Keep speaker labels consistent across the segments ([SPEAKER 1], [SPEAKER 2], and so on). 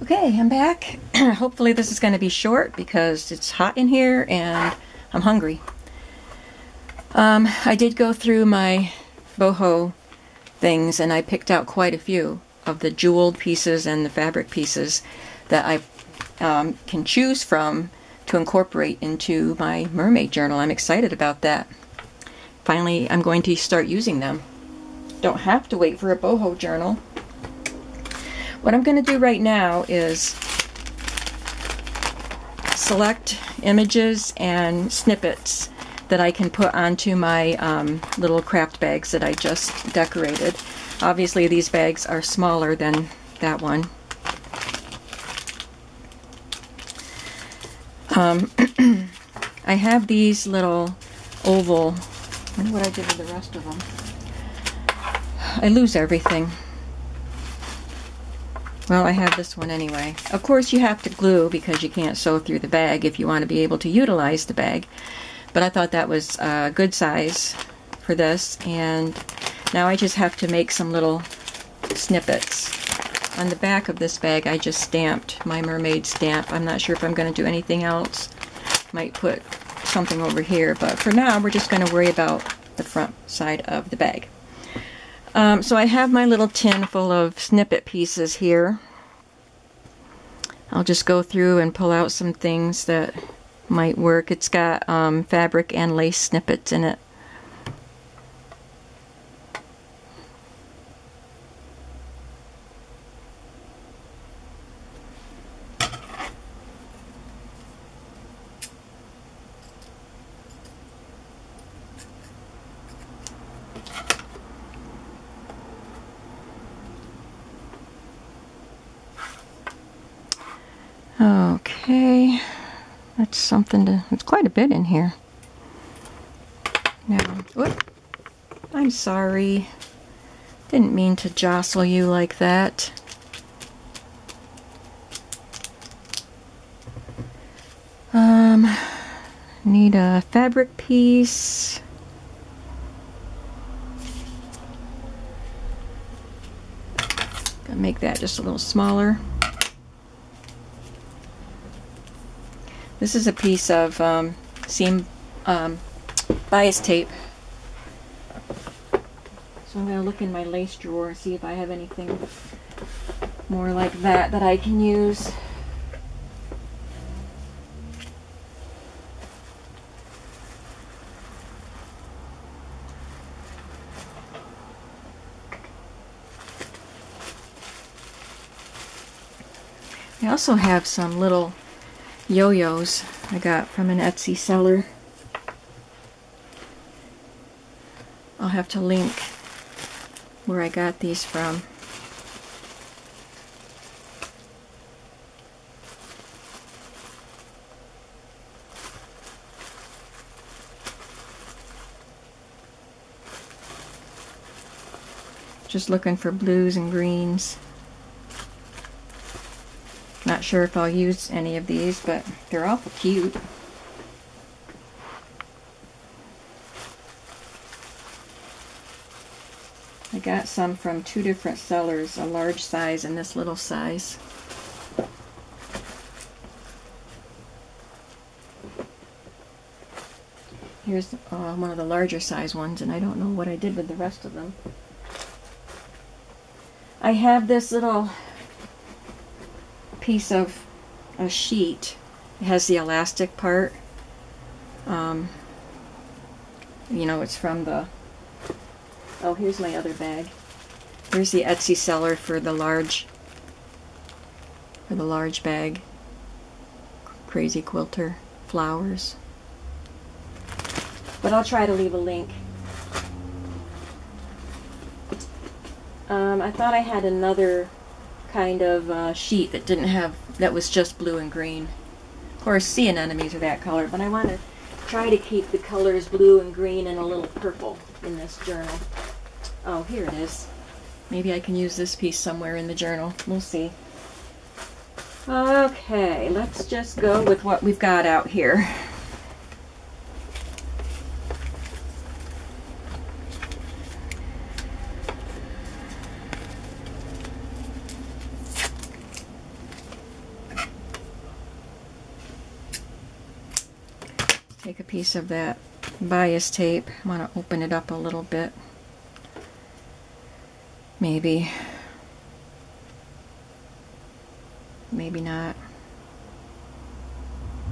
[SPEAKER 1] Okay, I'm back. Hopefully this is going to be short because it's hot in here and I'm hungry. I did go through my boho things and I picked out quite a few of the jeweled pieces and the fabric pieces that I can choose from to incorporate into my mermaid journal. I'm excited about that. Finally, I'm going to start using them. Don't have to wait for a boho journal. What I'm going to do right now is select images and snippets that I can put onto my little craft bags that I just decorated. Obviously these bags are smaller than that one. I have these little oval, I wonder what I did with the rest of them. I lose everything. Well, I have this one anyway. Of course you have to glue because you can't sew through the bag if you want to be able to utilize the bag. But I thought that was a good size for this, and now I just have to make some little snippets. On the back of this bag I just stamped my mermaid stamp. I'm not sure if I'm going to do anything else. Might put something over here, but for now we're just going to worry about the front side of the bag. So I have my little tin full of snippet pieces here. I'll just go through and pull out some things that might work. It's got fabric and lace snippets in it. Okay, that's something to, it's quite a bit in here. Now, whoop, I'm sorry. Didn't mean to jostle you like that. Need a fabric piece. Gonna make that just a little smaller. This is a piece of seam bias tape. So I'm going to look in my lace drawer and see if I have anything more like that that I can use. I also have some little yo-yos I got from an Etsy seller. I'll have to link where I got these from. Just looking for blues and greens. Not sure if I'll use any of these, but they're awful cute. I got some from two different sellers, a large size and this little size. Here's one of the larger size ones, and I don't know what I did with the rest of them. I have this little piece of a sheet. It has the elastic part. You know, it's from the, oh, here's my other bag. Here's the Etsy seller for the large bag. Crazy quilter flowers. But I'll try to leave a link. I thought I had another kind of sheet that didn't have, that was just blue and green. Of course, sea anemones are that color, but I want to try to keep the colors blue and green and a little purple in this journal. Oh, here it is. Maybe I can use this piece somewhere in the journal. We'll see. Okay, let's just go with what we've got out here. take a piece of that bias tape. I want to open it up a little bit. Maybe. Maybe not.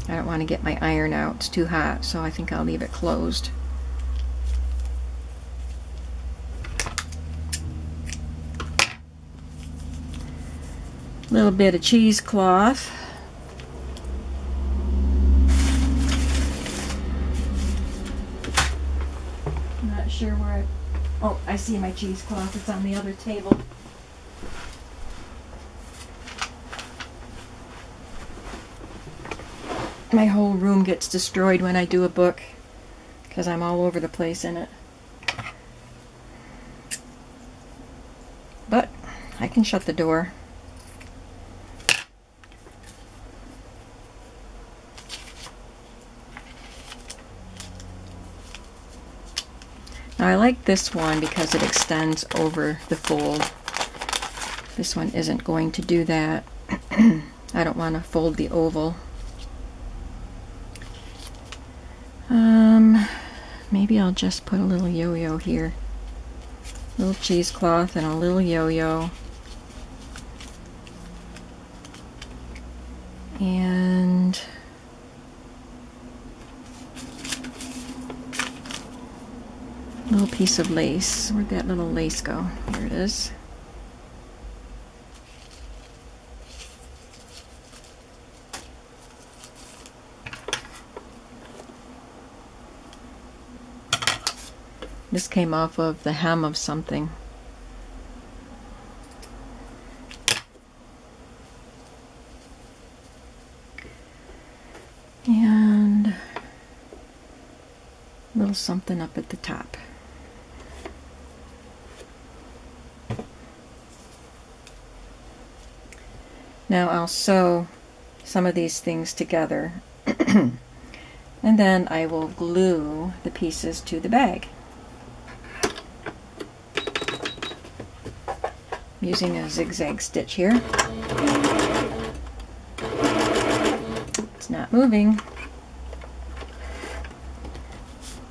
[SPEAKER 1] I don't want to get my iron out. It's too hot, so I think I'll leave it closed. A little bit of cheesecloth. Not sure where oh, I see my cheesecloth. It's on the other table. My whole room gets destroyed when I do a book because I'm all over the place in it. But I can shut the door. Now I like this one because it extends over the fold. This one isn't going to do that. I don't want to fold the oval. Maybe I'll just put a little yo-yo here. A little cheesecloth and a little yo-yo. And a little piece of lace. Where'd that little lace go? Here it is. This came off of the hem of something. And a little something up at the top. Now I'll sew some of these things together and then I will glue the pieces to the bag. I'm using a zigzag stitch here. It's not moving.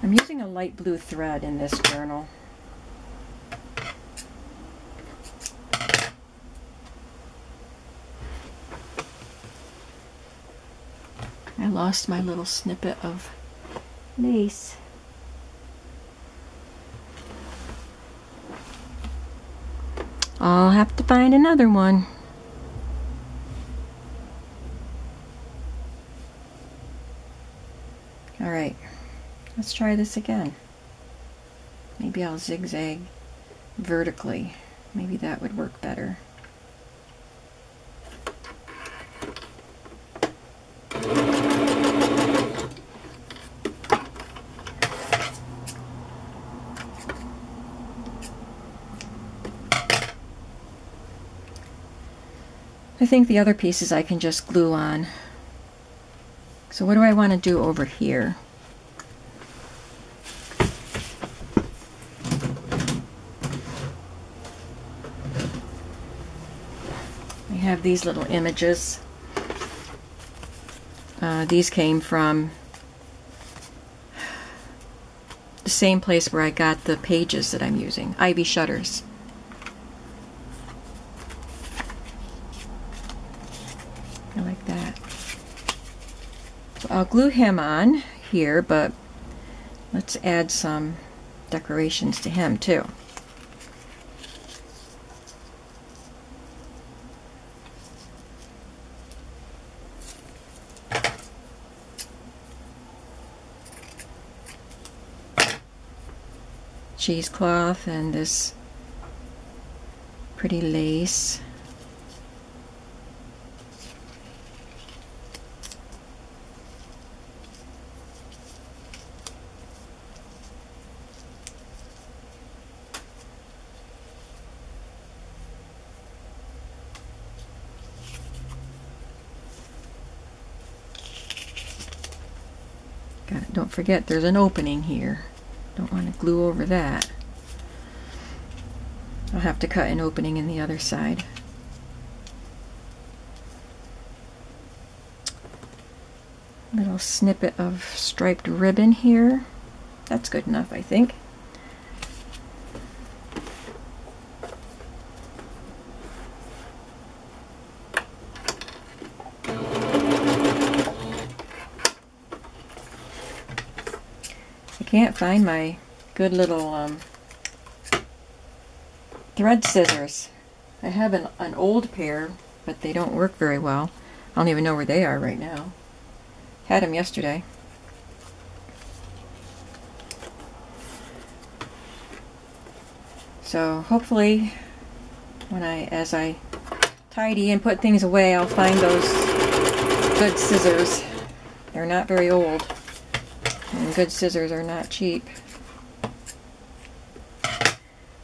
[SPEAKER 1] I'm using a light blue thread in this journal. I lost my little snippet of lace. I'll have to find another one. Alright, let's try this again. Maybe I'll zigzag vertically. Maybe that would work better. I think the other pieces I can just glue on. So what do I want to do over here? I have these little images. These came from the same place where I got the pages that I'm using, Ivy Shutters. I like that. So I'll glue him on here, but let's add some decorations to him too. Cheesecloth and this pretty lace. Don't forget there's an opening here. Don't want to glue over that. I'll have to cut an opening in the other side. Little snippet of striped ribbon here. That's good enough, I think. I can't find my good little thread scissors. I have an old pair, but they don't work very well. I don't even know where they are right now. Had them yesterday. So hopefully as I tidy and put things away, I'll find those good scissors. They're not very old, and good scissors are not cheap.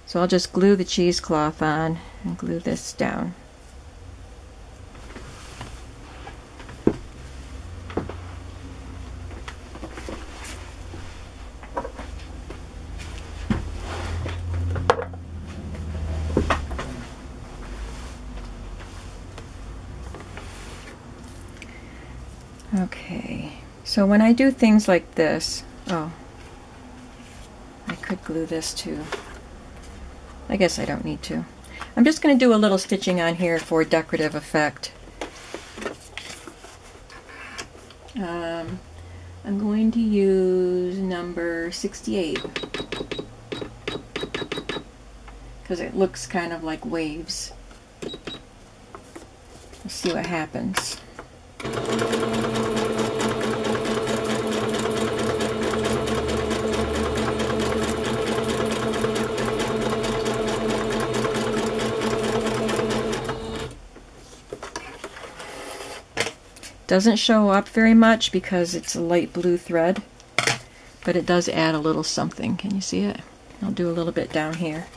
[SPEAKER 1] So I'll just glue the cheesecloth on and glue this down. Okay, so when I do things like this, oh, I could glue this too. I guess I don't need to. I'm just going to do a little stitching on here for decorative effect. I'm going to use number 68 because it looks kind of like waves. Let's see what happens. Doesn't show up very much because it's a light blue thread, but it does add a little something. Can you see it? I'll do a little bit down here.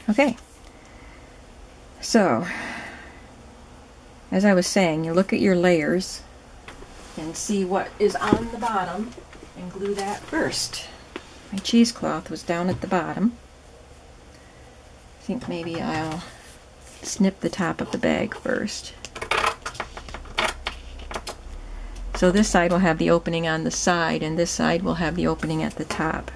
[SPEAKER 1] Okay, so as I was saying, you look at your layers and see what is on the bottom and glue that first. My cheesecloth was down at the bottom. I think maybe I'll snip the top of the bag first. So this side will have the opening on the side, and this side will have the opening at the top.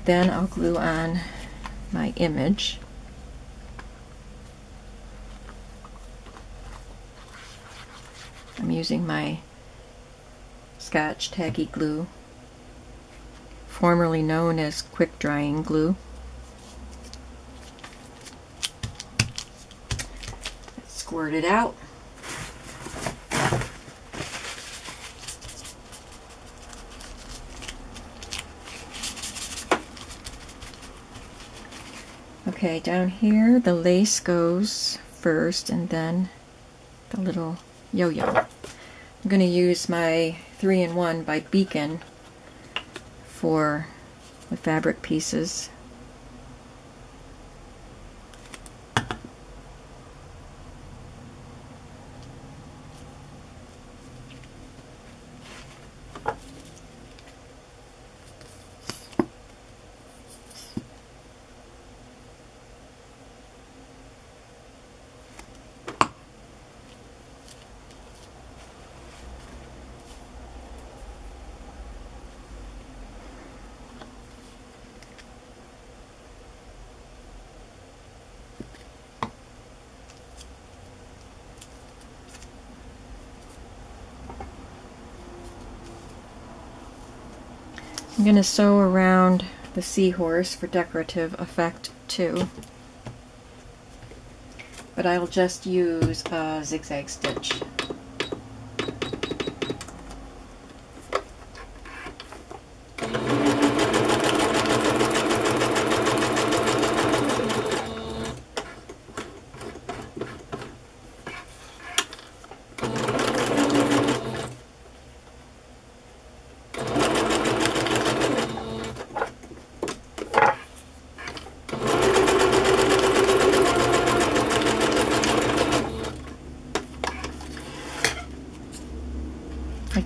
[SPEAKER 1] Then I'll glue on my image. I'm using my Scotch tacky glue, formerly known as quick drying glue. Squirt it out. Okay, down here the lace goes first and then the little yo-yo. I'm going to use my 3-in-1 by Beacon for the fabric pieces. I'm going to sew around the seahorse for decorative effect too, but I will just use a zigzag stitch.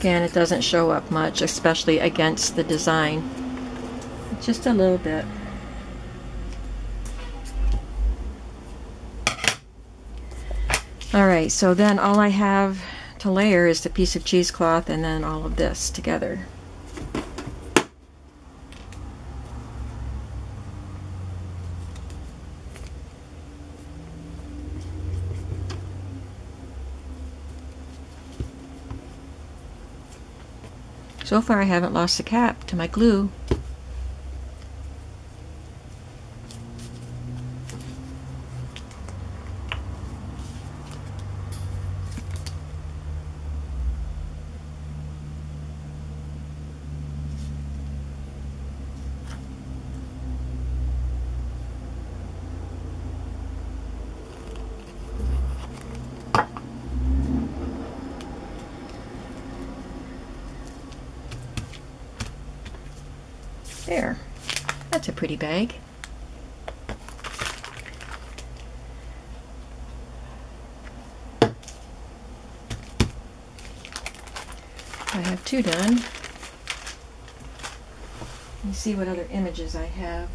[SPEAKER 1] Again, it doesn't show up much, especially against the design. Just a little bit. Alright, so then all I have to layer is the piece of cheesecloth and then all of this together. So far I haven't lost the cap to my glue. There. That's a pretty bag. I have two done. Let me see what other images I have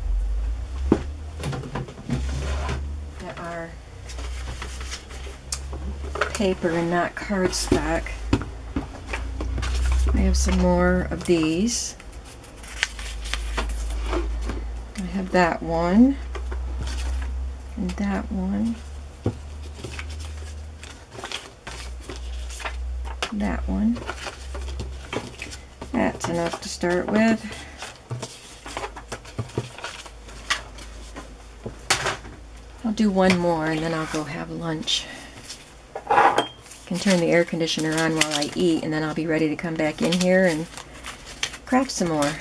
[SPEAKER 1] that are paper and not cardstock. I have some more of these. I have that one, and that one, that one. That's enough to start with. I'll do one more and then I'll go have lunch. I can turn the air conditioner on while I eat, and then I'll be ready to come back in here and craft some more.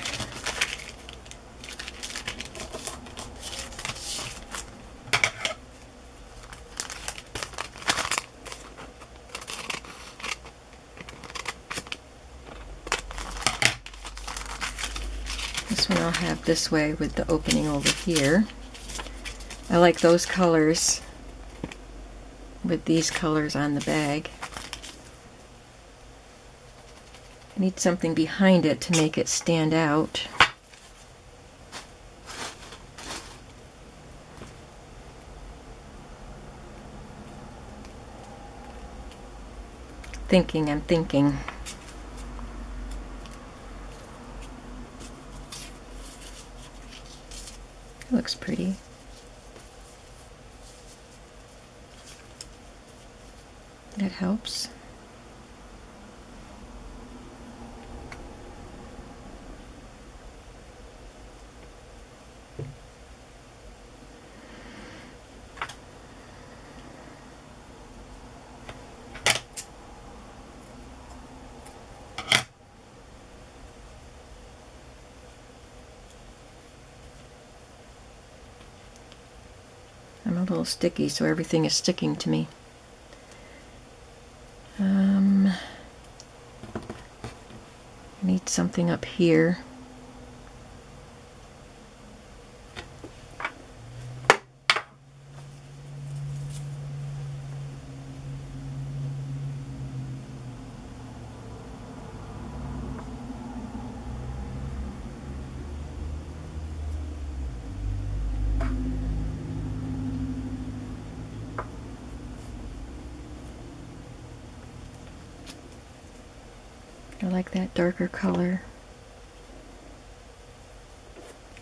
[SPEAKER 1] This one I'll have this way with the opening over here. I like those colors with these colors on the bag. I need something behind it to make it stand out. I'm thinking. Looks pretty. That helps. I'm a little sticky, so everything is sticking to me. I need something up here. I like that darker color.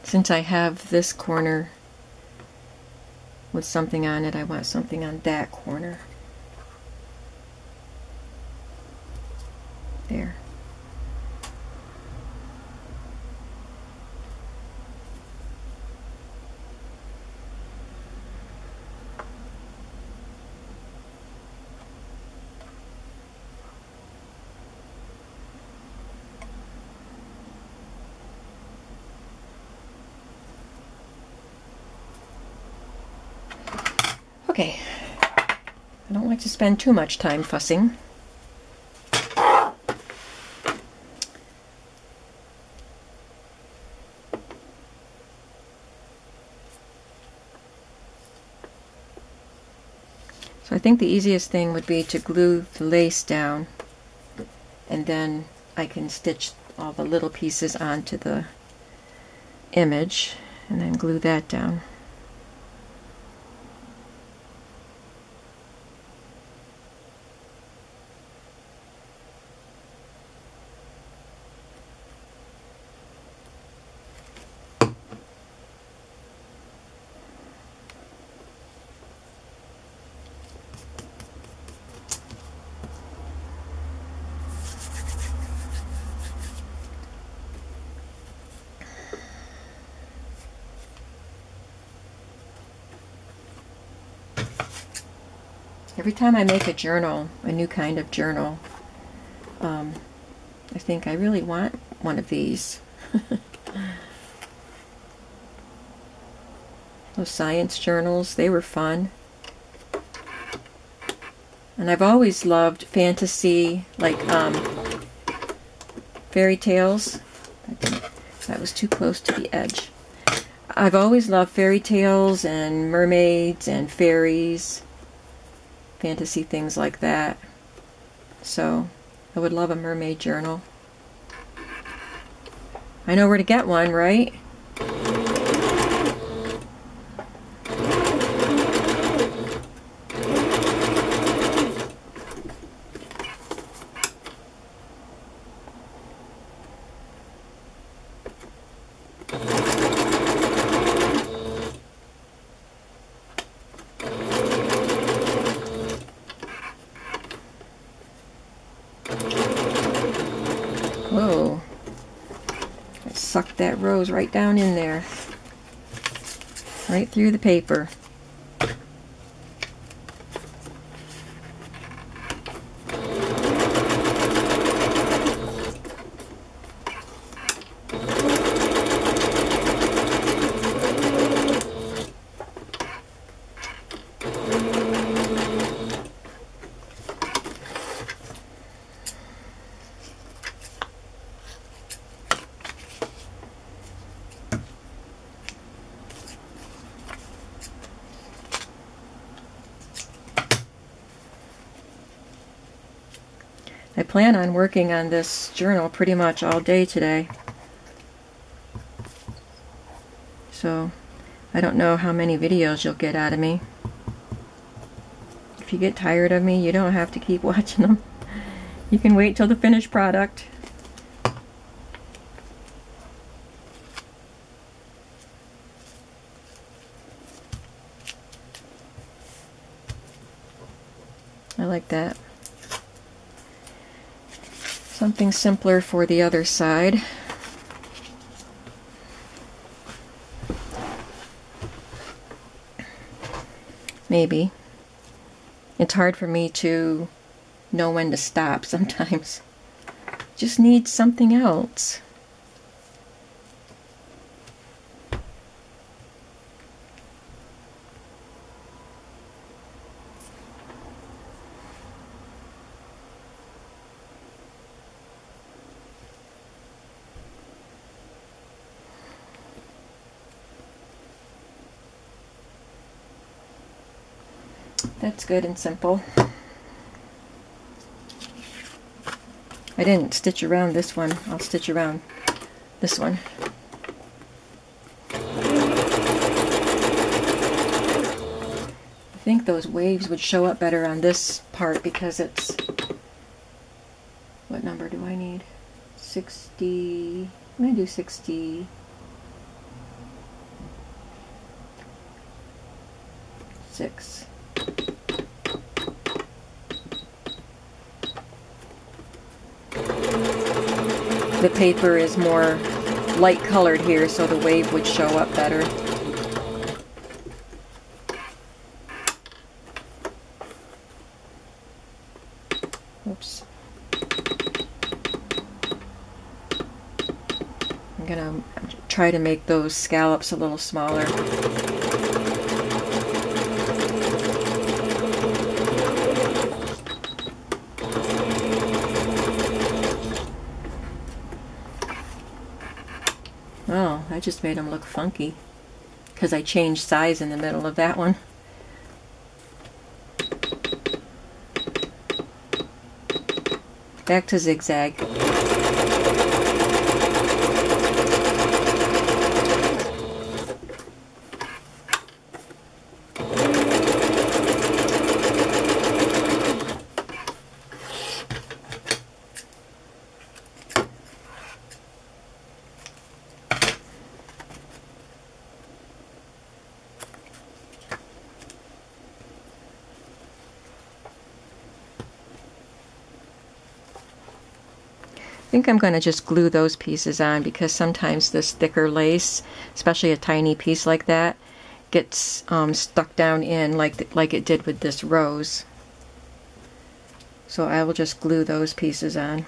[SPEAKER 1] Since I have this corner with something on it, I want something on that corner. There. Okay, I don't like to spend too much time fussing. So I think the easiest thing would be to glue the lace down and then I can stitch all the little pieces onto the image and then glue that down. Every time I make a journal, a new kind of journal, I think I really want one of these. Those science journals, they were fun. And I've always loved fantasy, like fairy tales. That was too close to the edge. I've always loved fairy tales and mermaids and fairies. Fantasy things like that. So I would love a mermaid journal. I know where to get one, right? Whoa. I sucked that rose right down in there. Right through the paper. I plan on working on this journal pretty much all day today. So, I don't know how many videos you'll get out of me. If you get tired of me, you don't have to keep watching them. You can wait till the finished product. I like that. Something simpler for the other side. Maybe. It's hard for me to know when to stop sometimes. Just need something else. That's good and simple. I didn't stitch around this one. I'll stitch around this one. I think those waves would show up better on this part because it's... What number do I need? 60... I'm going to do 60... Six. The paper is more light colored here, so the wave would show up better. Oops. I'm gonna try to make those scallops a little smaller. Oh, I just made them look funky because I changed size in the middle of that one. Back to zigzag. think I'm going to just glue those pieces on because sometimes this thicker lace, especially a tiny piece like that, gets stuck down in like it did with this rose. So I will just glue those pieces on.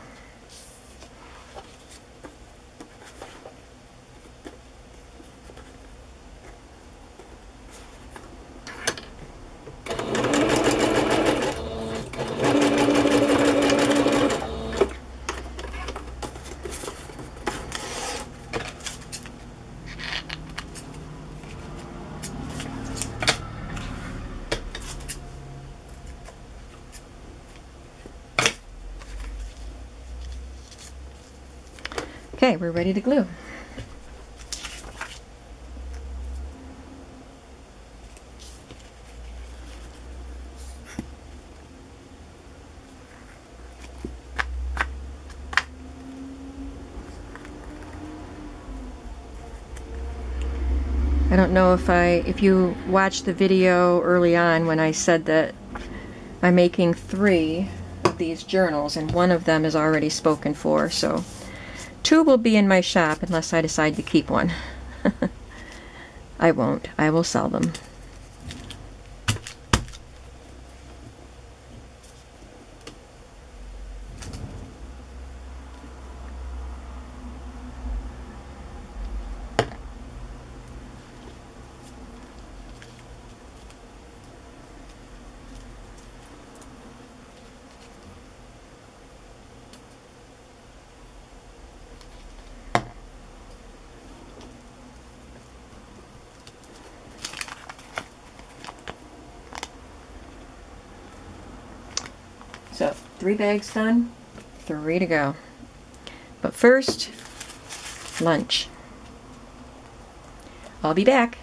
[SPEAKER 1] Okay, we're ready to glue. I don't know if you watched the video early on when I said that I'm making 3 of these journals and one of them is already spoken for, so 2 will be in my shop unless I decide to keep one. I won't. I will sell them. So 3 bags done, 3 to go. But first, lunch. I'll be back.